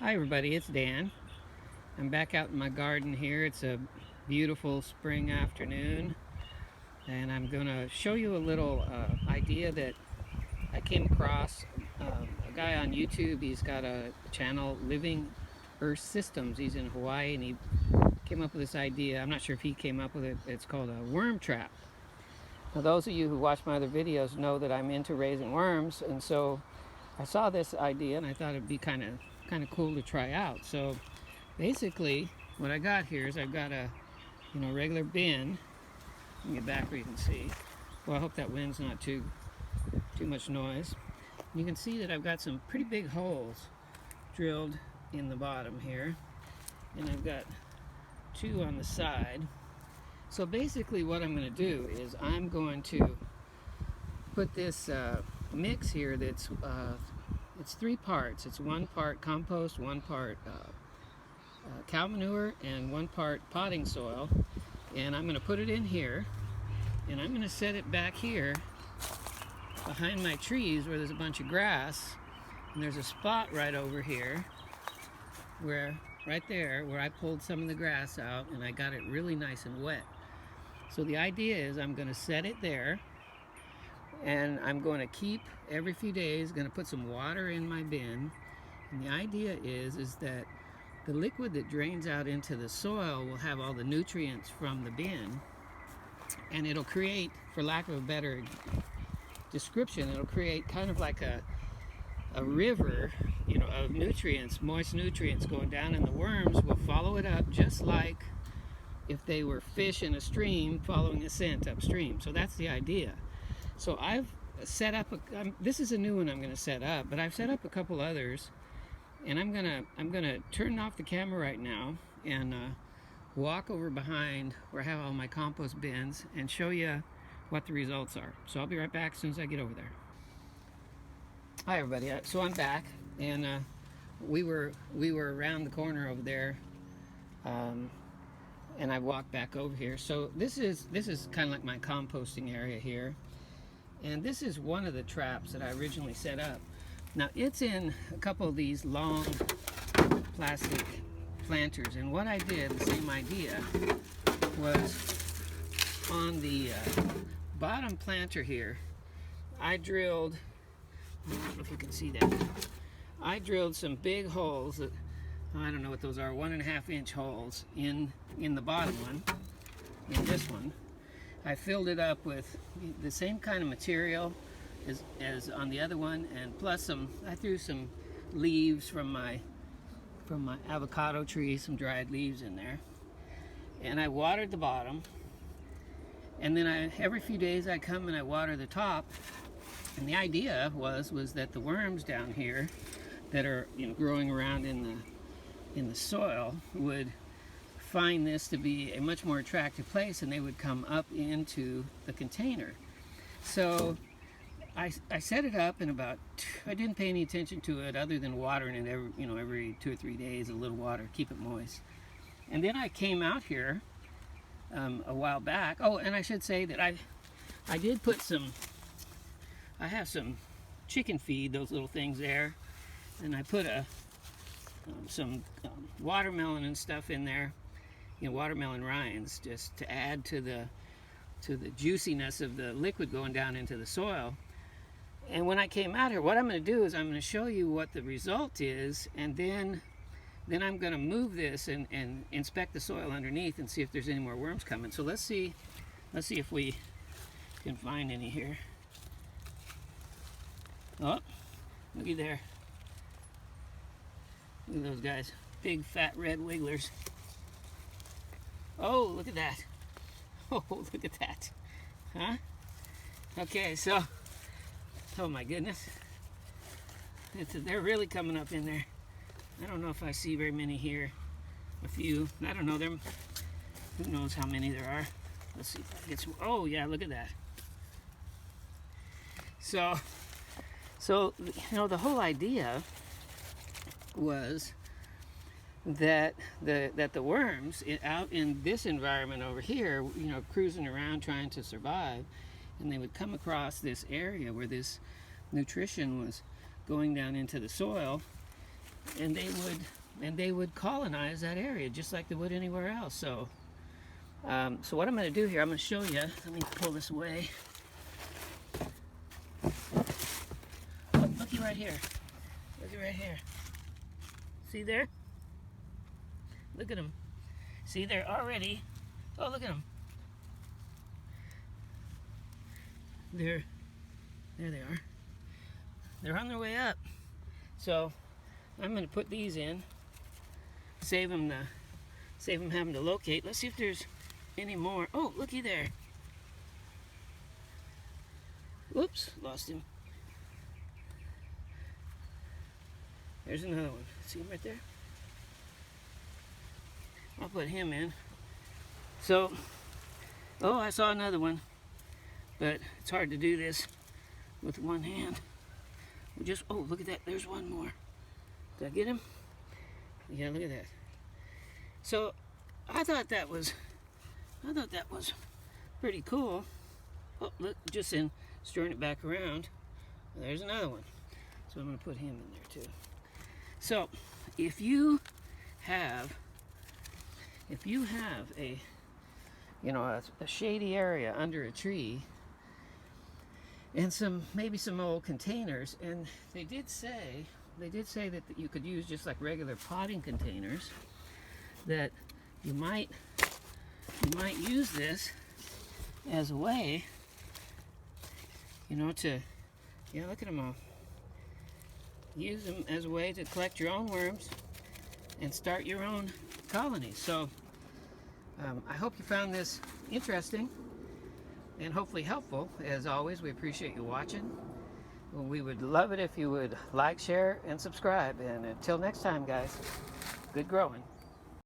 Hi everybody, it's Dan. I'm back out in my garden here. It's a beautiful spring afternoon, and I'm going to show you a little idea that I came across. A guy on YouTube, he's got a channel, Living Earth Systems. He's in Hawaii, and he came up with this idea. I'm not sure if he came up with it. It's called a worm trap. Now, those of you who watch my other videos know that I'm into raising worms, and so I saw this idea and I thought it'd be kind of cool to try out. So basically, what I got here is I've got a regular bin. Let me get back where you can see. Well, I hope that wind's not too much noise. You can see that I've got some pretty big holes drilled in the bottom here, and I've got two on the side. So basically, what I'm going to do is I'm going to put this mix here that's it's three parts. It's 1 part compost, 1 part cow manure, and 1 part potting soil. And I'm going to put it in here, and I'm going to set it back here behind my trees where there's a bunch of grass. And there's a spot right over here right there where I pulled some of the grass out and I got it really nice and wet. So the idea is I'm going to set it there, and I'm going to keep every few days, going to put some water in my bin. And the idea is that the liquid that drains out into the soil will have all the nutrients from the bin, and it'll create, for lack of a better description, it'll create kind of like a river, of nutrients, moist nutrients going down, and the worms will follow it up just like if they were fish in a stream following a scent upstream. So that's the idea. So I've set up this is a new one I'm going to set up, but I've set up a couple others, and I'm gonna turn off the camera right now and walk over behind where I have all my compost bins and show you what the results are. So I'll be right back as soon as I get over there. Hi everybody. So I'm back, and we were around the corner over there. And I walked back over here. So this is kind of like my composting area here, and this is one of the traps that I originally set up. Now it's in a couple of these long plastic planters, and what I did, the same idea, was on the bottom planter here, I drilled, I don't know if you can see that, I drilled some big holes that, I don't know what those are, 1.5 inch holes in the bottom one, in this one. I filled it up with the same kind of material as on the other one, and plus I threw some leaves from my avocado tree, some dried leaves in there. And I watered the bottom, and then every few days I come and I water the top. And the idea was that the worms down here that are growing around in the soil would find this to be a much more attractive place, and they would come up into the container. So I set it up, and I didn't pay any attention to it other than watering it every 2 or 3 days, a little water, keep it moist. And then I came out here a while back. Oh, and I should say that I did put I have some chicken feed, those little things there, and I put some watermelon and stuff in there, watermelon rinds, just to add to the juiciness of the liquid going down into the soil. And when I came out here, what I'm going to do is I'm going to show you what the result is, and then I'm going to move this and inspect the soil underneath and see if there's any more worms coming. So let's see if we can find any here. Oh, looky there. Look at those guys. Big, fat, red wigglers. Oh, look at that. Oh, look at that. Huh? Okay, so, oh my goodness. They're really coming up in there. I don't know if I see very many here. A few. I don't know them. Who knows how many there are. Let's see if I get some. Oh, yeah, look at that. So the whole idea was that the worms out in this environment over here, cruising around trying to survive, and they would come across this area where this nutrition was going down into the soil, and they would colonize that area just like they would anywhere else. So so what I'm going to do here, I'm going to show you. Let me pull this away. Looky right here. Looky right here. See there? Look at them. See, they're already. Oh, look at them. There they are. They're on their way up. So I'm going to put these in. Save them having to locate. Let's see if there's any more. Oh, looky there. Whoops, lost him. There's another one. See him right there? I'll put him in. So, oh, I saw another one, but it's hard to do this with one hand. Oh, look at that. There's one more. Did I get him? Yeah, look at that. So, I thought that was pretty cool. Oh, look, just in stirring it back around. There's another one. So I'm going to put him in there too. So, if you have a a shady area under a tree and maybe some old containers, and they did say that you could use just like regular potting containers, that you might use this as a way, to look at them all. Use them as a way to collect your own worms and start your own colonies. So I hope you found this interesting and hopefully helpful. As always, we appreciate you watching. We would love it if you would like, share, and subscribe. And until next time, guys, good growing.